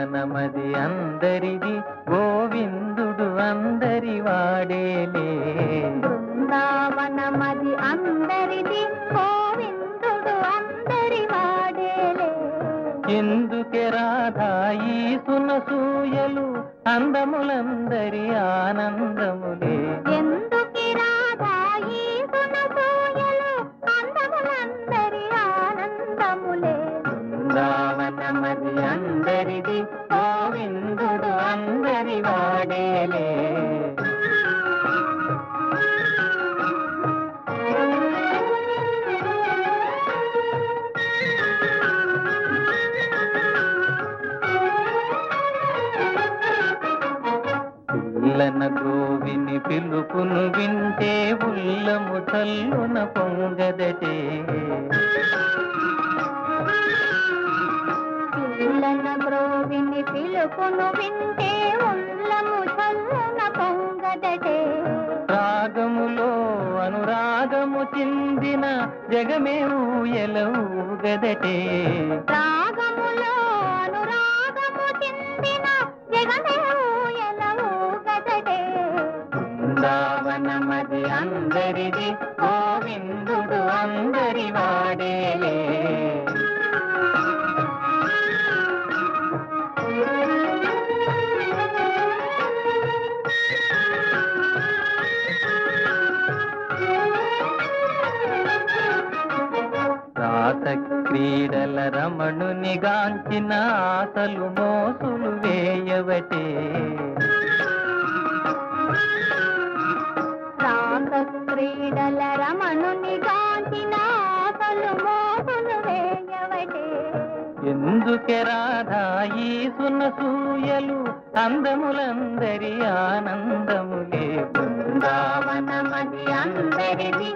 బృందావనమది అందరిది గోవిందుడు అందరి వాడేలే. బృందావనమది అందరిది గోవిందుడు అందరి వాడేలే. ఎందుకే రాధాయి సునసూయలు అందములందరి ఆనందములే. ఎందుకే రాధాయి సునసూయలు అందములందరి ఆనందములే. బృందావనమది అందరిది గోవిందుడు అందరి వాడేలే. పిల్లన గోవిని పిలుపును వింటే ఉల్లము చల్లున పొంగదటే. పిల్లన గ్రోవిని పిలుపును వింటే ఉల్లము చల్లున పొంగదటే. రాగములో అనురాగము చిందిన జగమే ఊయలూగదటే. రాగములో అనురాగము చిందిన జగమే ఊయలూగదటే. బృందావనమది అందరిది గోవిందుడు అందరి వాడేలే. రాస క్రీడల రమణుని గాంచిన ఆశలు మోసులు వేయవటే. రాస క్రీడల రమణుని గాంచిన ఆశలు మోసులు వేయవటే. ఎందుకే రాధాయి సునసూయలు అందములందరి ఆనందములే. బృందావనమది అందరిది